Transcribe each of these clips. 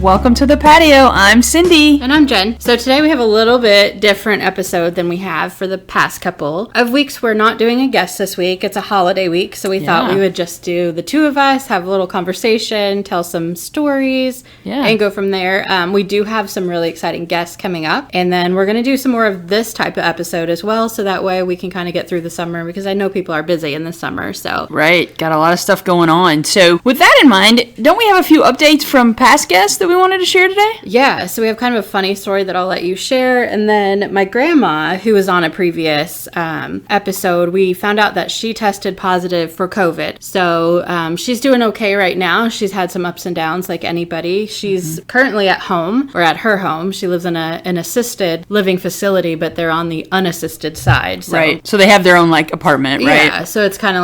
Welcome to the patio. I'm Cindy. And I'm Jen. So today we have a little bit different episode than we have for the past couple of weeks. We're not doing a guest this week. It's a holiday week, so we thought we would just do the two of us, have a little conversation, tell some stories, and go from there. We do have some really exciting guests coming up, and then we're going to do some more of this type of episode as well, so that way we can kind of get through the summer, because I know people are busy in the summer. So Right. Got a lot of stuff going on. So with that in mind, don't we have a few updates from past guests that we wanted to share today? Yeah, so we have kind of a funny story that I'll let you share. And then my grandma, who was on a previous episode, we found out that she tested positive for COVID. So she's doing okay right now. She's had some ups and downs like anybody. She's currently at home, or at her home. She lives in an assisted living facility, but they're on the unassisted side. So, right. So they have their own apartment, right? Yeah, so it's kind of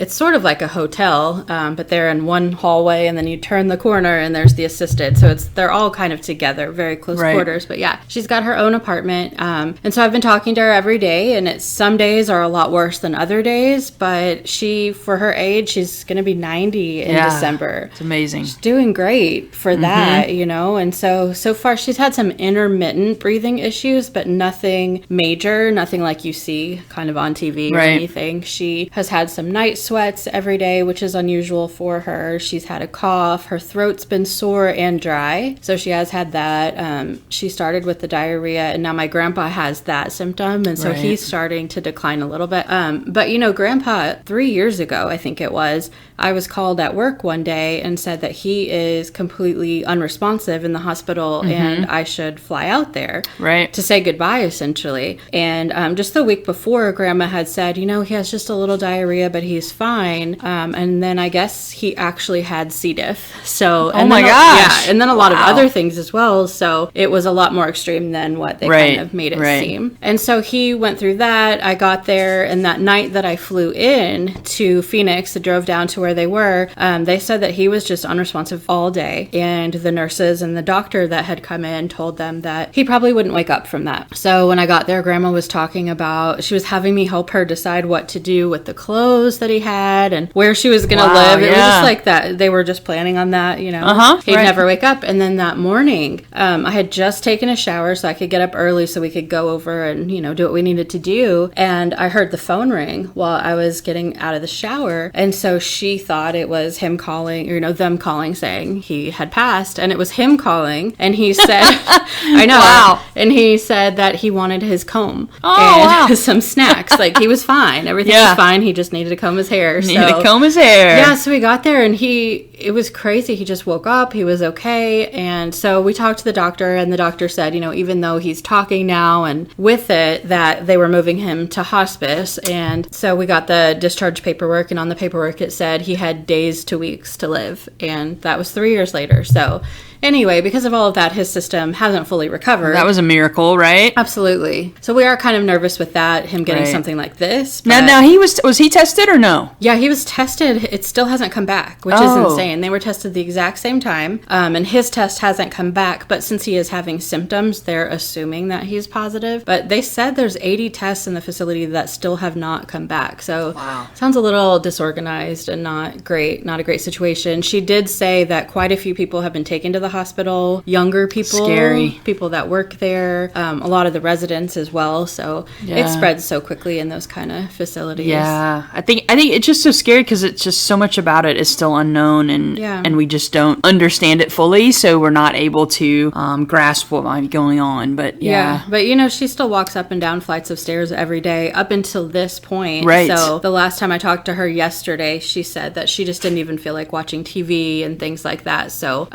it's sort of like a hotel, but they're in one hallway, and then you turn the corner and there's the assisted. So they're all kind of together, very close quarters. But yeah, she's got her own apartment. And so I've been talking to her every day, and some days are a lot worse than other days. But for her age, she's going to be 90 in December. It's amazing. She's doing great for that, And so far she's had some intermittent breathing issues, but nothing major, nothing like you see kind of on TV or anything. She has had some night sweats every day, which is unusual for her. She's had a cough. Her throat's been sore and dry. So she has had that. She started with the diarrhea, and now my grandpa has that symptom. And so he's starting to decline a little bit. But, Grandpa, 3 years ago, I think it was, I was called at work one day and said that he is completely unresponsive in the hospital and I should fly out there to say goodbye, essentially. And just the week before, Grandma had said, he has just a little diarrhea, but he's fine. And then I guess he actually had C. diff. So, oh my gosh. Yeah, and then a lot of other things as well. So it was a lot more extreme than what they kind of made it seem. And so he went through that. I got there, and that night that I flew in to Phoenix, I drove down to where they were, they said that he was just unresponsive all day. And the nurses and the doctor that had come in told them that he probably wouldn't wake up from that. So when I got there, Grandma was talking about, she was having me help her decide what to do with the clothes that he had and where she was going to live. It was just like that. They were just planning on that, He'd never wake up. And then that morning, I had just taken a shower so I could get up early so we could go over and, do what we needed to do. And I heard the phone ring while I was getting out of the shower. And so she thought it was him calling, them calling saying he had passed. And it was him calling. And he said, I know. Wow. And he said that he wanted his comb and some snacks. He was fine. Everything was fine. He just needed to comb his hair. Needed to comb his hair. Yeah, so we got there and it was crazy. He just woke up. He was okay. And so we talked to the doctor, and the doctor said, even though he's talking now and with it, that they were moving him to hospice. And so we got the discharge paperwork, and on the paperwork it said he had days to weeks to live. And that was 3 years later. So anyway, because of all of that, his system hasn't fully recovered. That was a miracle, right? Absolutely. So we are kind of nervous with that, him getting something like this. Now was he tested or no? Yeah, he was tested. It still hasn't come back, which is insane. They were tested the exact same time, and his test hasn't come back. But since he is having symptoms, they're assuming that he's positive. But they said there's 80 tests in the facility that still have not come back. So sounds a little disorganized and not great, not a great situation. She did say that quite a few people have been taken to the hospital, younger people, scary people that work there, a lot of the residents as well. So it spreads so quickly in those kind of facilities. Yeah, I think it's just so scary because it's just so much about it is still unknown, and we just don't understand it fully, so we're not able to grasp what might be going on. But but she still walks up and down flights of stairs every day up until this point. Right. So the last time I talked to her yesterday, she said that she just didn't even feel like watching TV and things like that. So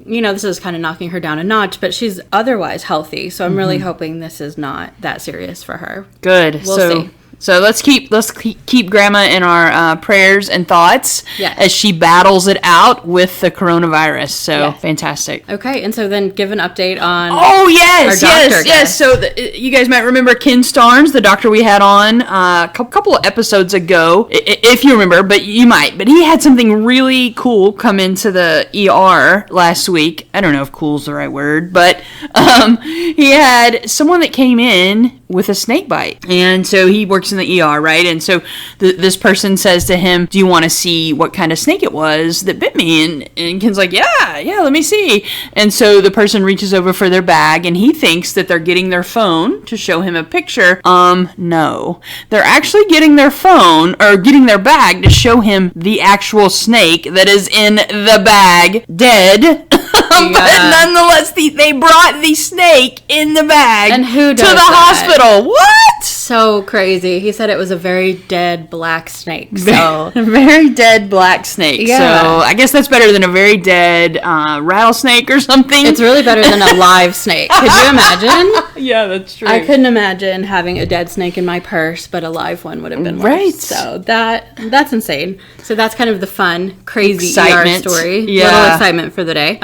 this is kind of knocking her down a notch, but she's otherwise healthy. So I'm really hoping this is not that serious for her. Good. We'll see. So let's keep Grandma in our prayers and thoughts as she battles it out with the coronavirus. So fantastic. Okay, and so then give an update on. Oh yes. So you guys might remember Ken Starnes, the doctor we had on a couple of episodes ago, if you remember, but you might. But he had something really cool come into the ER last week. I don't know if "cool's" the right word, but he had someone that came in with a snake bite, and so he works in the ER, right? And so this person says to him, do you want to see what kind of snake it was that bit me? And Ken's like, yeah, let me see. And so the person reaches over for their bag, and he thinks that they're getting their phone to show him a picture. No. They're actually getting their phone, or getting their bag to show him the actual snake that is in the bag, dead. But nonetheless, they brought the snake in the bag and who does to the hospital. What? So crazy. He said it was a very dead black snake. So a very dead black snake. Yeah. So I guess that's better than a very dead rattlesnake or something. It's really better than a live snake. Could you imagine? Yeah, that's true. I couldn't imagine having a dead snake in my purse, but a live one would have been worse. Right. So that's insane. So that's kind of the fun, crazy excitement. ER story. Yeah. Little excitement for the day.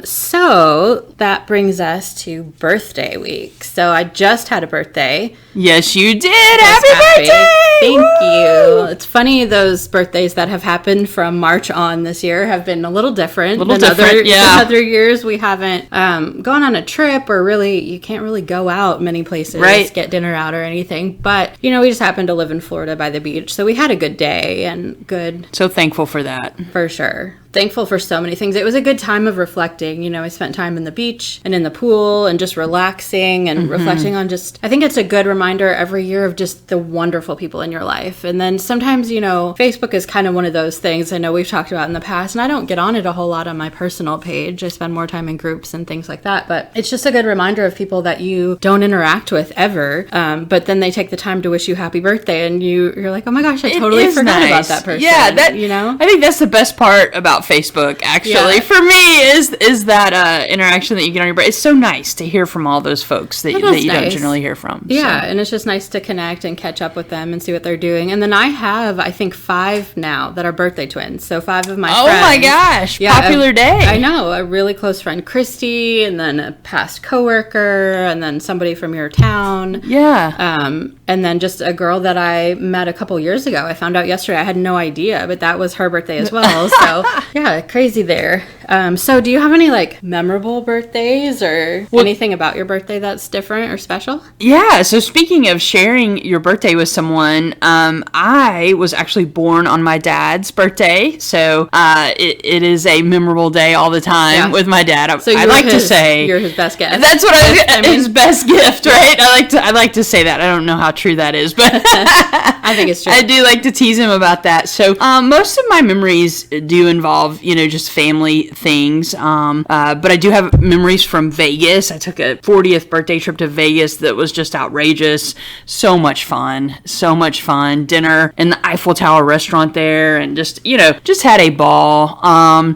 So that brings us to birthday week. So I just had a birthday. Yes, you did. Happy birthday! Thank you. It's funny, those birthdays that have happened from March on this year have been a little different. Than other years. We haven't gone on a trip, or really, you can't really go out many places, get dinner out or anything. But, we just happened to live in Florida by the beach. So we had a good day and good. So thankful for that. For sure. Thankful for so many things. It was a good time of reflecting. I spent time in the beach and in the pool and just relaxing and reflecting on I think it's a good reminder every year of just the wonderful people in your life. And then sometimes, Facebook is kind of one of those things I know we've talked about in the past, and I don't get on it a whole lot on my personal page. I spend more time in groups and things like that. But it's just a good reminder of people that you don't interact with ever. But then they take the time to wish you happy birthday, and you're like, oh my gosh, I totally forgot about that person. Yeah, I think that's the best part about Facebook, actually, for me, is that interaction that you get on your birthday. It's so nice to hear from all those folks that you don't generally hear from. Yeah, and it's just nice to connect and catch up with them and see what they're doing. And then I have, I think, 5 now that are birthday twins. So 5 of my friends. Oh my gosh, popular day. I know, a really close friend, Christy, and then a past coworker, and then somebody from your town. Yeah. And then just a girl that I met a couple years ago. I found out yesterday. I had no idea, but that was her birthday as well. So yeah, crazy there. So do you have any memorable birthdays or anything about your birthday that's different or special? Yeah. So speaking of sharing your birthday with someone, I was actually born on my dad's birthday. So it is a memorable day all the time with my dad. So I like to say you're his best gift. That's what his best gift, right? I like to say that. I don't know how true that is, but I think it's true. I do like to tease him about that. So most of my memories do involve, just family things. But I do have memories from Vegas. I took a 40th birthday trip to Vegas that was just outrageous. So much fun. Dinner in the Eiffel Tower restaurant there, and just had a ball.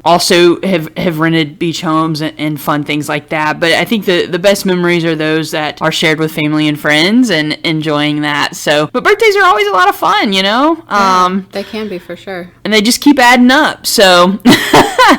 Also have rented beach homes and fun things like that. But I think the best memories are those that are shared with family and friends and enjoying that. So, but birthdays are always a lot of fun, they can be, for sure. And they just keep adding up. So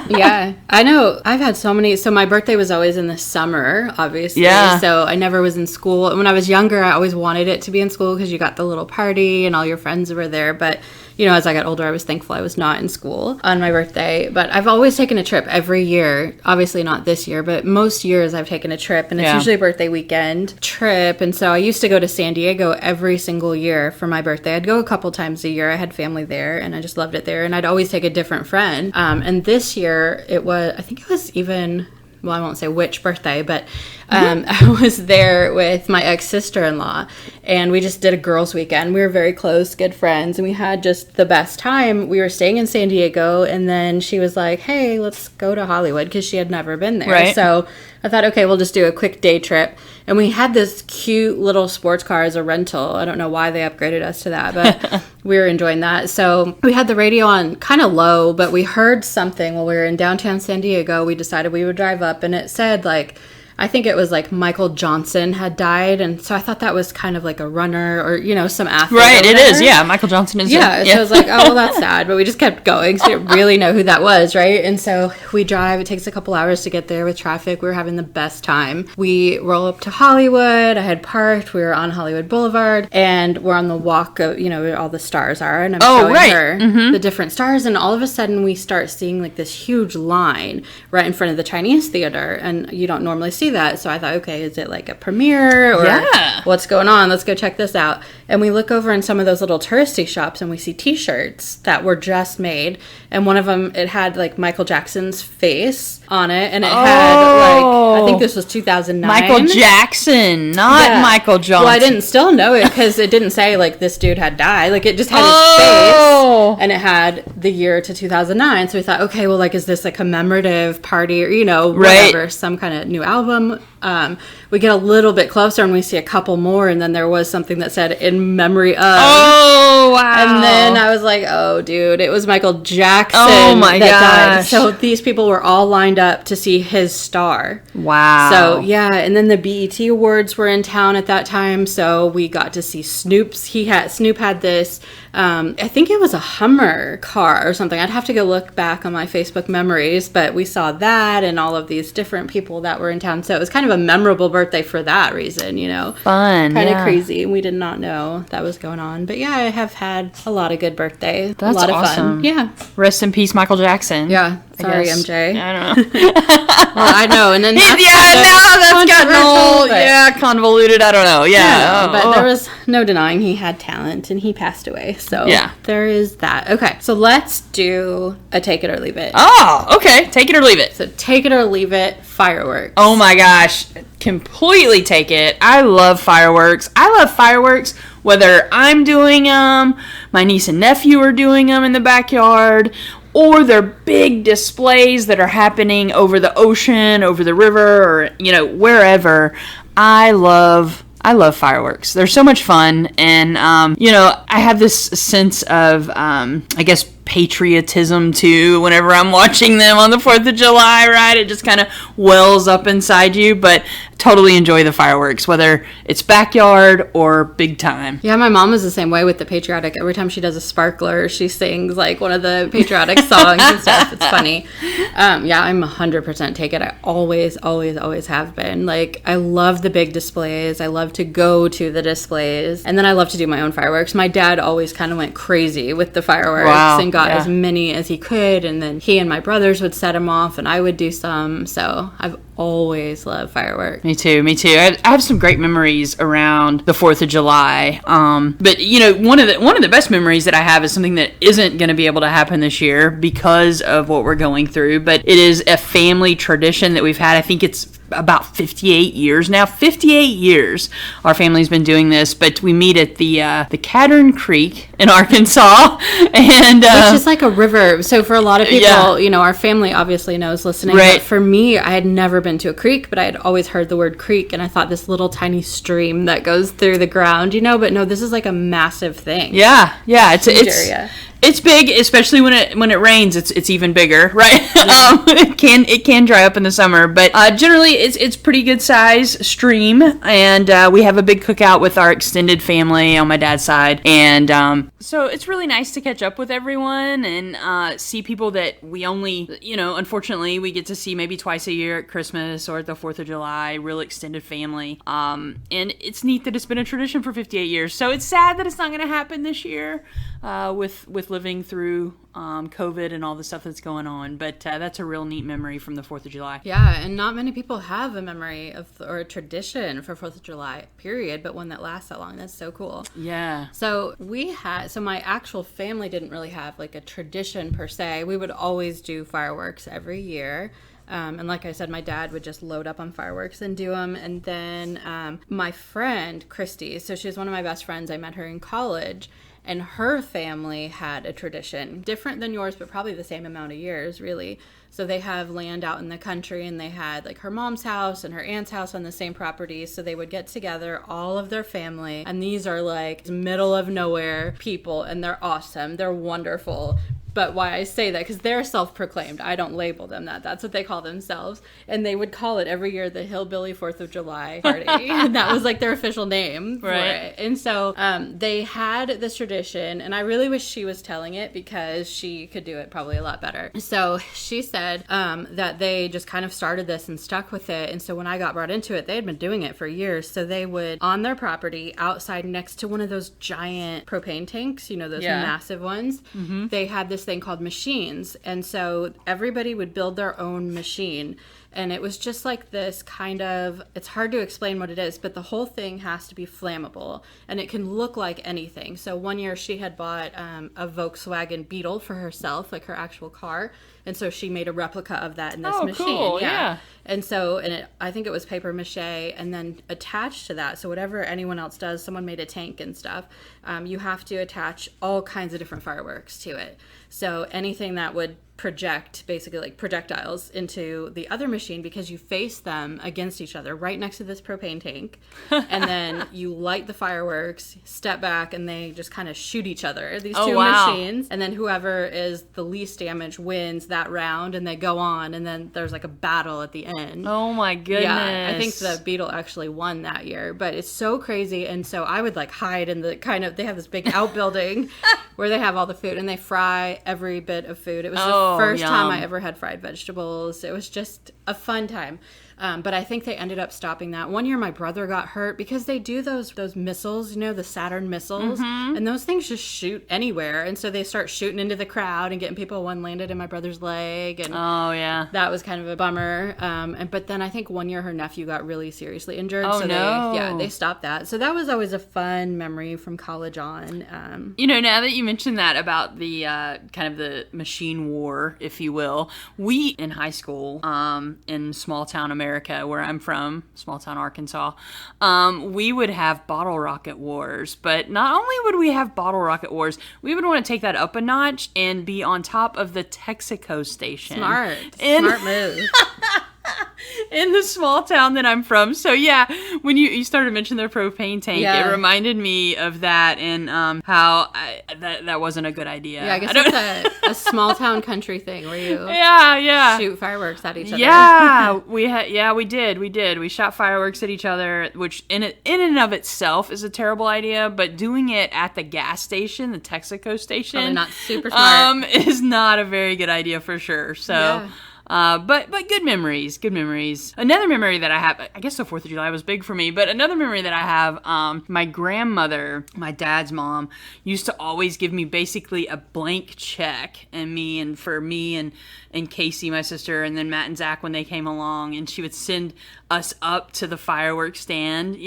yeah, I know. I've had so many. So my birthday was always in the summer, obviously. Yeah. So I never was in school. When I was younger, I always wanted it to be in school because you got the little party and all your friends were there. But as I got older, I was thankful I was not in school on my birthday. But I've always taken a trip every year. Obviously not this year, but most years I've taken a trip. And it's usually a birthday weekend trip. And so I used to go to San Diego every single year for my birthday. I'd go a couple times a year. I had family there, and I just loved it there. And I'd always take a different friend. And this year, I think it was even... Well, I won't say which birthday, but I was there with my ex-sister-in-law, and we just did a girls' weekend. We were very close, good friends, and we had just the best time. We were staying in San Diego, and then she was like, hey, let's go to Hollywood, because she had never been there. Right. So I thought, okay, we'll just do a quick day trip. And we had this cute little sports car as a rental. I don't know why they upgraded us to that, but we were enjoying that. So we had the radio on kind of low, but we heard something while we were in downtown San Diego. We decided we would drive up, and it said I think it was Michael Johnson had died, and so I thought that was kind of like a runner or some athlete. Right, it is. Yeah, Michael Johnson is. So I was like, oh, well, that's sad, but we just kept going, so we didn't really know who that was, right? And so we drive. It takes a couple hours to get there with traffic. We were having the best time. We roll up to Hollywood. I had parked. We were on Hollywood Boulevard, and we're on the walk of where all the stars are, and I'm showing her the different stars, and all of a sudden we start seeing this huge line right in front of the Chinese theater, and you don't normally see see that. So I thought, okay, is it like a premiere or what's going on? Let's go check this out. And we look over in some of those little touristy shops and we see t-shirts that were just made. And one of them, it had like Michael Jackson's face on it. And it had like, I think this was 2009. Michael Jackson, not Michael Johnson. Well, I didn't still know it because it didn't say like this dude had died. Like it just had his face and it had the year to 2009. So we thought, okay, well, like, is this a commemorative party or, you know, whatever, some kind of new album? We get a little bit closer and we see a couple more, and then there was something that said in memory of. Oh, wow. And then I was like, oh, dude, it was Michael Jackson that died. So these people were all lined up to see his star. Wow. So, yeah, and then the BET Awards were in town at that time, so we got to see Snoop had this, I think it was a Hummer car or something. I'd have to go look back on my Facebook memories, but we saw that and all of these different people that were in town. So it was kind of a memorable birthday for that reason, you know. Fun. Kind of crazy. We did not know that was going on. But yeah, I have had a lot of good birthdays. That's a lot of awesome. fun. Yeah. Rest in peace, Michael Jackson. Yeah. Sorry, MJ. I don't know. Well, I know. And then that's that's gotten old. Yeah, convoluted. I don't know. Yeah. But there was no denying he had talent and he passed away. So there is that. Okay. So let's do a take it or leave it. Oh, okay. Take it or leave it. So take it or leave it, fireworks. Oh my gosh. Completely take it. I love fireworks. Whether I'm doing them, my niece and nephew are doing them in the backyard, or they're big displays that are happening over the ocean, over the river, or, you know, wherever. I love fireworks. They're so much fun. And, you know, I have this sense of, I guess, patriotism too whenever I'm watching them on the 4th of July, right? It just kind of wells up inside you, but totally enjoy the fireworks, whether it's backyard or big time. Yeah, my mom is the same way with the patriotic. Every time she does a sparkler, she sings like one of the patriotic songs and stuff. It's funny. Yeah, I'm 100% take it. I always have been. Like, I love the big displays. I love to go to the displays. And then I love to do my own fireworks. My dad always kind of went crazy with the fireworks and got as many as he could, and then he and my brothers would set them off and I would do some. So I've always loved fireworks. Me too. I have some great memories around the 4th of July. But you know, one of the best memories that I have is something that isn't going to be able to happen this year because of what we're going through, but it is a family tradition that we've had. I think it's about 58 years now. 58 years our family's been doing this, but we meet at the Cadern Creek in Arkansas, and which is like a river. So for a lot of people, you know, our family obviously knows listening, right? But for me, I had never been to a creek, but I had always heard the word creek, and I thought this little tiny stream that goes through the ground, you know, but no, this is like a massive thing. It's big, especially when it rains. It's even bigger, right? Yeah. It can dry up in the summer, but generally it's pretty good size stream, and we have a big cookout with our extended family on my dad's side, and so it's really nice to catch up with everyone and see people that we only, you know, unfortunately we get to see maybe twice a year at Christmas or at the 4th of July, real extended family, and it's neat that it's been a tradition for 58 years. So it's sad that it's not going to happen this year with living through COVID and all the stuff that's going on, but that's a real neat memory from the 4th of July. Yeah, and not many people have a memory of or a tradition for 4th of July, period, but one that lasts that long. That's so cool. Yeah. So my actual family didn't really have like a tradition per se. We would always do fireworks every year. And like I said, my dad would just load up on fireworks and do them. And then my friend, Christy, so she was one of my best friends. I met her in college. And her family had a tradition, different than yours, but probably the same amount of years, really. So they have land out in the country, and they had like her mom's house and her aunt's house on the same property. So they would get together, all of their family. And these are like middle of nowhere people, and they're awesome. They're wonderful. But why I say that, because they're self-proclaimed. I don't label them that. That's what they call themselves. And they would call it every year the Hillbilly 4th of July party. And that was like their official name for it. And so they had this tradition, and I really wish she was telling it because she could do it probably a lot better. So she said that they just kind of started this and stuck with it. And so when I got brought into it, they had been doing it for years. So they would, on their property, outside next to one of those giant propane tanks, you know, those massive ones, they had this thing called machines, and so everybody would build their own machine, And it was just like this kind of, it's hard to explain what it is, but the whole thing has to be flammable and it can look like anything. So one year she had bought a Volkswagen Beetle for herself, like her actual car. And so she made a replica of that in this machine. Cool. Yeah. And so, I think it was paper mache, and then attached to that, so whatever anyone else does, someone made a tank and stuff, you have to attach all kinds of different fireworks to it. So anything that would project, basically like projectiles, into the other machine, because you face them against each other right next to this propane tank, and then you light the fireworks, step back, and they just kind of shoot each other, these two machines, and then whoever is the least damage wins that round, and they go on, and then there's like a battle at the end. Oh my goodness. Yeah, I think the Beetle actually won that year, but it's so crazy. And so I would like hide in the kind of, they have this big outbuilding where they have all the food, and they fry every bit of food. It was the first time I ever had fried vegetables. It was just a fun time. But I think they ended up stopping that. One year my brother got hurt because they do those missiles, the Saturn missiles, and those things just shoot anywhere. And so they start shooting into the crowd and getting people. One landed in my brother's leg, and that was kind of a bummer. But then I think one year her nephew got really seriously injured. They stopped that. So that was always a fun memory from college on. Now that you mentioned that about the kind of the machine war, if you will, we in high school in small town America, where I'm from, small town Arkansas, we would have bottle rocket wars. But not only would we have bottle rocket wars, we would want to take that up a notch and be on top of the Texaco station. Smart move. In the small town that I'm from. So yeah, when you started mentioning the propane tank, it reminded me of that, and how that wasn't a good idea. Yeah, I guess it's a small town country thing where you shoot fireworks at each other. Yeah, we did. We shot fireworks at each other, which in and of itself is a terrible idea, but doing it at the gas station, the Texaco station, probably not super smart. Is not a very good idea for sure. So. Yeah. But good memories. Another memory that I have, I guess the 4th of July was big for me, but another memory that I have, my grandmother, my dad's mom, used to always give me basically a blank check, and for me and Casey, my sister, and then Matt and Zach when they came along, and she would send us up to the fireworks stand,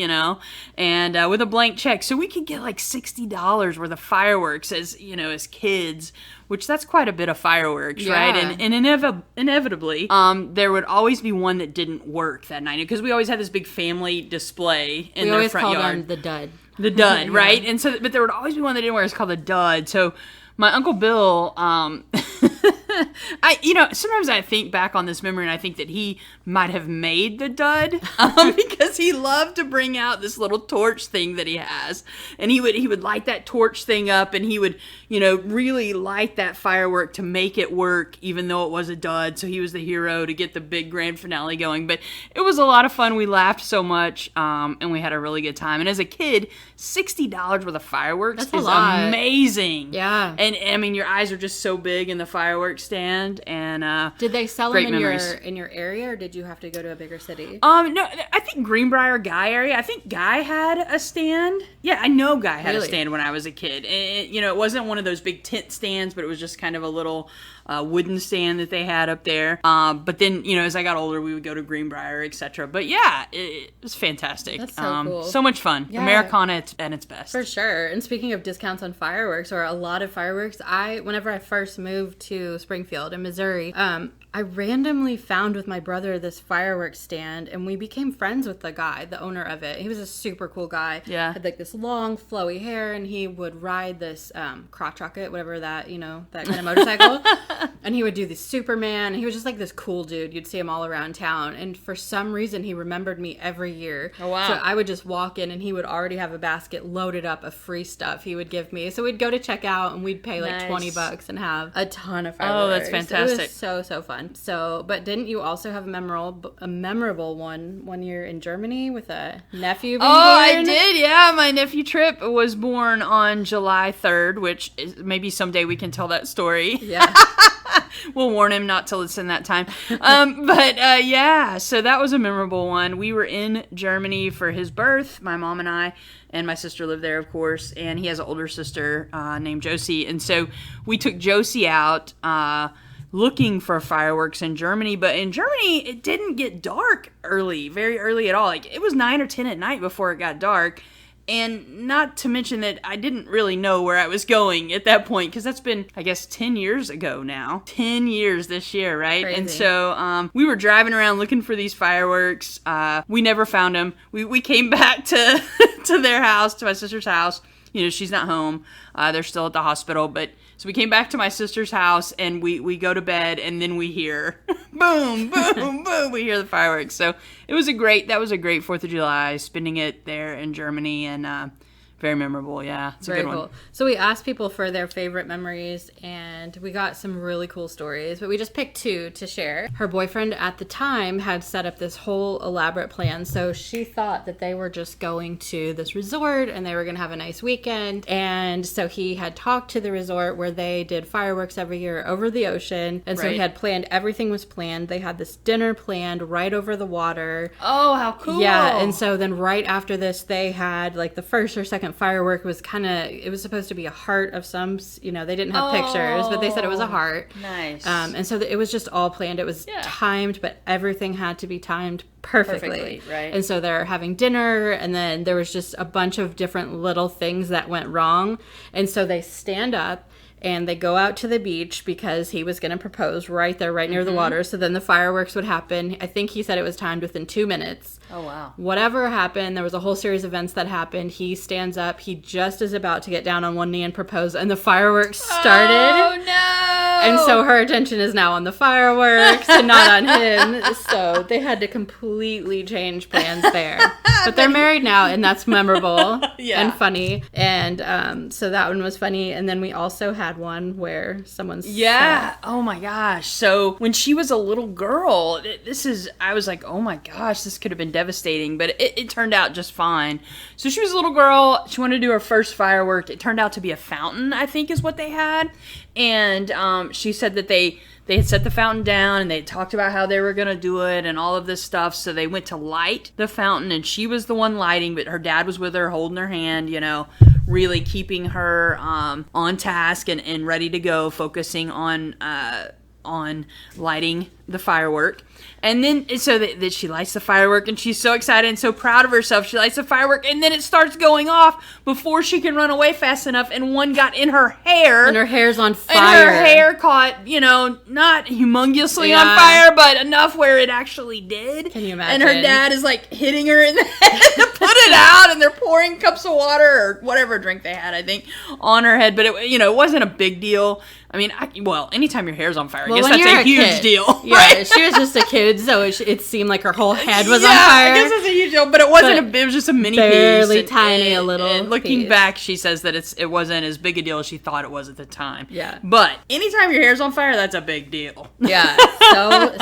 and with a blank check, so we could get like $60 worth of fireworks as kids, which that's quite a bit of fireworks, right? And inevitably, there would always be one that didn't work that night, because we always had this big family display in their front yard. We always called them the dud. The dud, right? And so, but there would always be one that didn't work. It's called the dud. So my Uncle Bill, sometimes I think back on this memory and I think that he might have made the dud, because he loved to bring out this little torch thing that he has, and he would light that torch thing up, and he would, really light that firework to make it work, even though it was a dud. So he was the hero to get the big grand finale going. But it was a lot of fun. We laughed so much, and we had a really good time. And as a kid, $60 worth of fireworks is amazing. Yeah. And I mean, your eyes are just so big in the fireworks stand. And did they sell them in your area, or did you have to go to a bigger city? No, I think Greenbrier, Guy area. I think Guy had a stand. Yeah, I know Guy had a stand when I was a kid. And, it wasn't one of those big tent stands, but it was just kind of a little wooden stand that they had up there. But then, as I got older, we would go to Greenbrier, etc. But yeah, it was fantastic. That's so cool. So much fun. Yeah. Americana at its best. For sure. And speaking of discounts on fireworks, or a lot of fireworks, whenever I first moved to Springfield in Missouri, I randomly found with my brother this fireworks stand, and we became friends with the guy, the owner of it. He was a super cool guy. Yeah. Had like this long flowy hair, and he would ride this crotch rocket, whatever that, that kind of motorcycle. And he would do the Superman. He was just like this cool dude. You'd see him all around town. And for some reason, he remembered me every year. Oh, wow. So I would just walk in, and he would already have a basket loaded up of free stuff he would give me. So we'd go to check out, and we'd pay like $20 and have a ton of fireworks. Oh, that's fantastic. It was so fun. So, but didn't you also have a memorable one year in Germany with a nephew being born? I did, yeah. My nephew Trip was born on July 3rd, which is, maybe someday we can tell that story. Yeah. We'll warn him not to listen that time. Yeah, so that was a memorable one. We were in Germany for his birth, my mom and I, and my sister lived there, of course, and he has an older sister named Josie. And so we took Josie out looking for fireworks in Germany. But in Germany, it didn't get dark very early at all. Like, it was 9 or 10 at night before it got dark. And not to mention that I didn't really know where I was going at that point, because that's been, I guess, 10 years ago now. 10 years this year, right? Crazy. And so we were driving around looking for these fireworks. We never found them. We came back to to their house, to my sister's house. You know, she's not home. They're still at the hospital. But so we came back to my sister's house, and we go to bed, and then we hear boom, boom, boom. We hear the fireworks. So that was a great 4th of July, spending it there in Germany, and very memorable. Yeah, it's very a good cool. one. So we asked people for their favorite memories, and we got some really cool stories, but we just picked 2 to share. Her boyfriend at the time had set up this whole elaborate plan, so she thought that they were just going to this resort and they were going to have a nice weekend, and so he had talked to the resort where they did fireworks every year over the ocean, and so he had planned, everything was planned. They had this dinner planned right over the water. Oh, how cool. Yeah, and so then right after this, they had like the first or second firework was it was supposed to be a heart of some, you know, they didn't have pictures, but they said it was a heart. Nice. And so it was just all planned. It was timed, but everything had to be timed perfectly. Right. And so they're having dinner, and then there was just a bunch of different little things that went wrong. And so they stand up and they go out to the beach because he was going to propose right there, right near the water. So then the fireworks would happen. I think he said it was timed within 2 minutes. Oh, wow. Whatever happened, there was a whole series of events that happened. He stands up. He just is about to get down on one knee and propose, and the fireworks started. Oh, no! And so her attention is now on the fireworks and not on him. So they had to completely change plans there. But they're married now, and that's memorable and funny. And so that one was funny. And then we also had one where someone's... Yeah. Oh, my gosh. So when she was a little girl, I was like, oh, my gosh, this could have been devastating. But it turned out just fine. So she was a little girl. She wanted to do her first firework. It turned out to be a fountain, I think is what they had. And she said that they had set the fountain down, and they had talked about how they were going to do it and all of this stuff. So they went to light the fountain, and she was the one lighting, but her dad was with her, holding her hand, you know, really keeping her on task and ready to go, focusing on lighting the firework. And then, so that she lights the firework, and she's so excited and so proud of herself. She lights the firework, and then it starts going off before she can run away fast enough, and one got in her hair. And her hair's on fire. And her hair caught, you know, not humongously on fire, but enough where it actually did. Can you imagine? And her dad is, like, hitting her in the head to put it out, and they're pouring cups of water, or whatever drink they had, I think, on her head. But, it wasn't a big deal. I mean, anytime your hair's on fire, I guess that's a huge deal. Yeah, right? She was just a kid, so it seemed like her whole head was on fire. I guess it's a huge deal, but it wasn't it was just a mini barely piece. Tiny, a little and looking piece. back, she says that it wasn't as big a deal as she thought it was at the time. Yeah. But anytime your hair's on fire, that's a big deal. Yeah,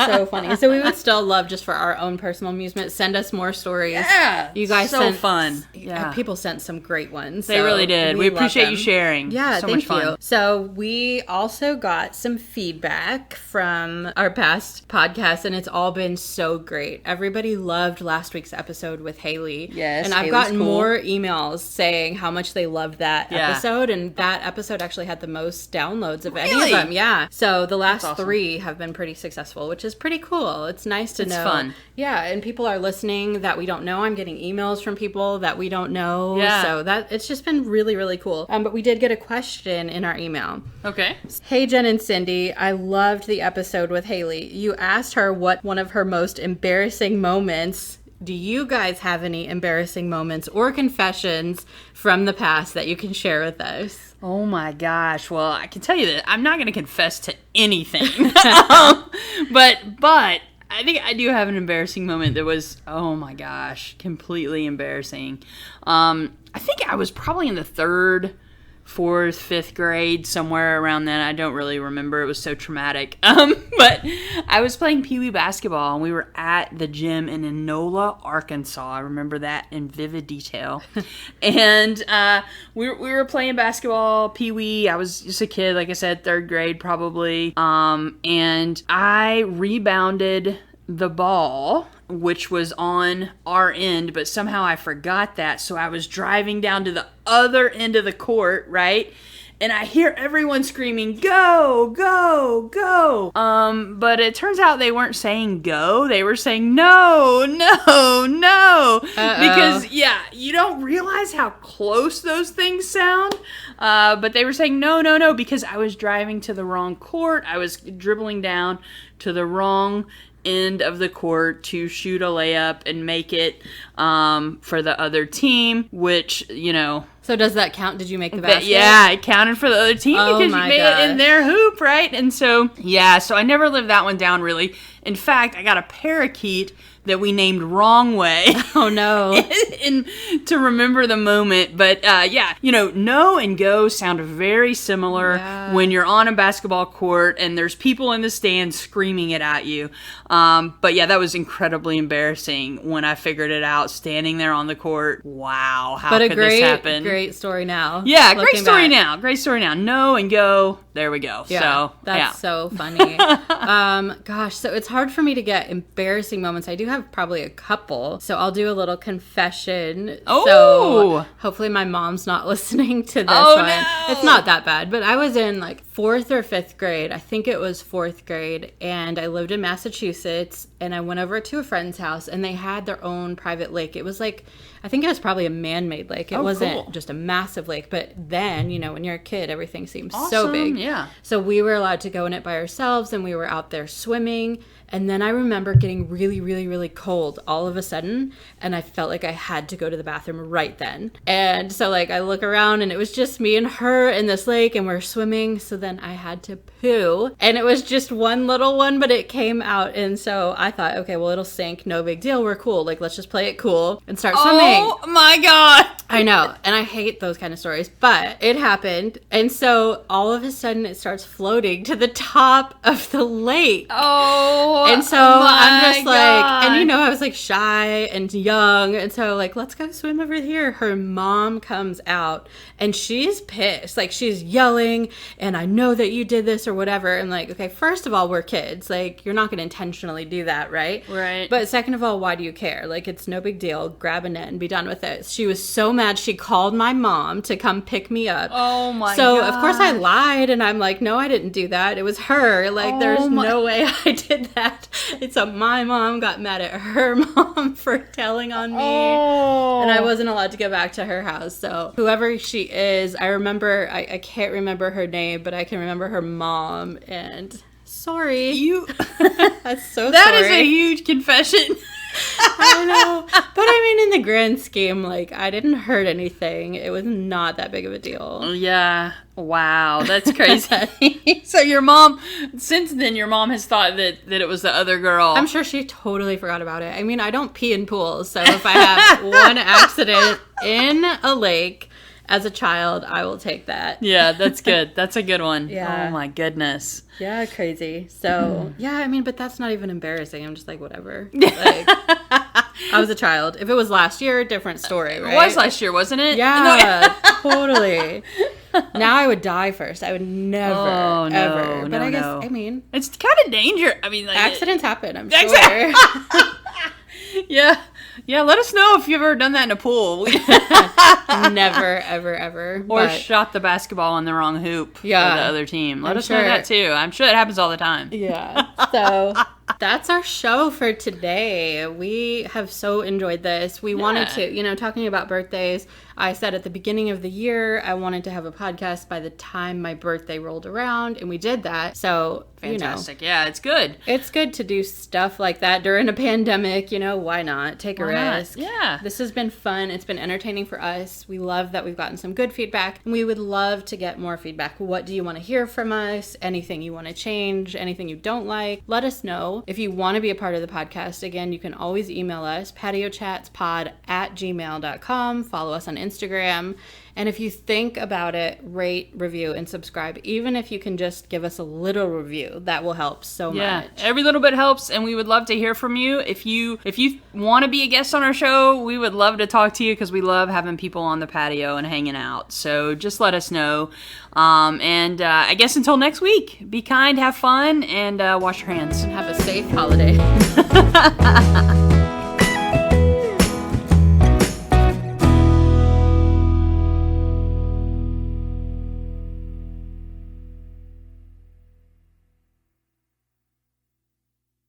so funny. So we would still love, just for our own personal amusement, send us more stories. Yeah, you guys so fun. Yeah, people sent some great ones. They really did. We appreciate you sharing. Yeah, so thank much fun. you. So we also got some feedback from our past podcast, and it's all been so great. Everybody loved last week's episode with Haley. Yes, and I've gotten more emails saying how much they loved that episode, and that episode actually had the most downloads of any of them. Yeah. So the last 3 have been pretty successful, which is pretty cool. It's nice to know. It's fun. Yeah, and people are listening that we don't know. I'm getting emails from people that we don't know. Yeah. So it's just been really, really cool. But we did get a question in our email. Okay. Hey, Jen and Cindy, I loved the episode with Haley. You asked her what one of her most embarrassing moments. Do you guys have any embarrassing moments or confessions from the past that you can share with us? Oh my gosh. Well, I can tell you that I'm not going to confess to anything. But I think I do have an embarrassing moment that was, oh my gosh, completely embarrassing. I think I was probably in the 3rd, 4th, 5th grade, somewhere around then. I don't really remember. It was so traumatic. But I was playing Pee Wee basketball, and we were at the gym in Enola, Arkansas. I remember that in vivid detail. And we were playing basketball, Pee Wee. I was just a kid, like I said, 3rd grade probably. And I rebounded the ball, which was on our end, but somehow I forgot that. So I was driving down to the other end of the court, right? and I hear everyone screaming, "Go, go, go!" But it turns out they weren't saying go; they were saying no, no, no. Because you don't realize how close those things sound. But they were saying no, no, no because I was driving to the wrong court. I was dribbling down to the wrong end of the court to shoot a layup and make it for the other team, which, So does that count? Did you make the basket? Yeah, it counted for the other team because you made it in their hoop, right? And so, so I never lived that one down, really. In fact, I got a parakeet that we named Wrong Way. Oh, no. and to remember the moment. But, no and go sound very similar when you're on a basketball court and there's people in the stands screaming it at you. But, that was incredibly embarrassing when I figured it out, standing there on the court. Wow, how could this happen? Great story now. Yeah, great story now. Great story now. No and go. There we go. Yeah, so that's so funny. So it's hard for me to get embarrassing moments. I do have probably a couple. So I'll do a little confession. Oh. So hopefully my mom's not listening to this one. No. It's not that bad. But I was in 4th or 5th grade. I think it was 4th grade. And I lived in Massachusetts. And I went over to a friend's house. And they had their own private lake. It was I think it was probably a man-made lake. It wasn't just a massive lake. But then, when you're a kid, everything seems so big. Yeah. So we were allowed to go in it by ourselves. And we were out there swimming. And then I remember getting really, really, really cold all of a sudden. And I felt like I had to go to the bathroom right then. And so I look around and it was just me and her in this lake and we're swimming. So then I had to poo. And it was just one little one, but it came out. And so I thought, okay, well, it'll sink. No big deal. We're cool. Let's just play it cool and start swimming. Oh my God. I know. And I hate those kind of stories, but it happened. And so all of a sudden it starts floating to the top of the lake. Oh. And so I'm just and I was shy and young. And so let's go swim over here. Her mom comes out and she's pissed. She's yelling and I know that you did this or whatever. And okay, first of all, we're kids. You're not going to intentionally do that, right? Right. But second of all, why do you care? It's no big deal. Grab a net and be done with it. She was so mad. She called my mom to come pick me up. Oh my God. So of course I lied and I'm no, I didn't do that. It was her. There's no way I did that. It's my mom got mad at her mom for telling on me. Oh. And I wasn't allowed to go back to her house. So whoever she is, I remember, I can't remember her name, but I can remember her mom. And sorry. That's so that sorry. Is a huge confession. I know. But in the grand scheme, I didn't hurt anything. It was not that big of a deal. Yeah. Wow. That's crazy. So your mom, since then, your mom has thought that it was the other girl. I'm sure she totally forgot about it. I don't pee in pools. So if I have one accident in a lake as a child, I will take that. Yeah, that's good. That's a good one. Yeah. Oh my goodness. Yeah, crazy. So, but that's not even embarrassing. I'm just whatever. I was a child. If it was last year, different story, right? It was last year, wasn't it? Yeah, totally. Now I would die first. I would never, ever. But I guess, it's kind of dangerous. Accidents happen, I'm sure. Yeah. Yeah, let us know if you've ever done that in a pool. Never, ever, ever. Or shot the basketball in the wrong hoop for the other team. Let us know that too. I'm sure that happens all the time. Yeah. So that's our show for today. We have so enjoyed this. We wanted to, talking about birthdays, I said at the beginning of the year, I wanted to have a podcast by the time my birthday rolled around, and we did that. So, fantastic. Yeah, it's good. It's good to do stuff like that during a pandemic. Why not? Take a risk. Yeah. This has been fun. It's been entertaining for us. We love that we've gotten some good feedback, and we would love to get more feedback. What do you want to hear from us? Anything you want to change? Anything you don't like? Let us know. If you want to be a part of the podcast, again, you can always email us, patiochatspod@gmail.com. Follow us on Instagram. And if you think about it, rate, review, and subscribe. Even if you can just give us a little review, that will help so much. Every little bit helps, and we would love to hear from you. If you want to be a guest on our show, we would love to talk to you because we love having people on the patio and hanging out. So just let us know. And I guess until next week, be kind, have fun, and wash your hands. And have a safe holiday.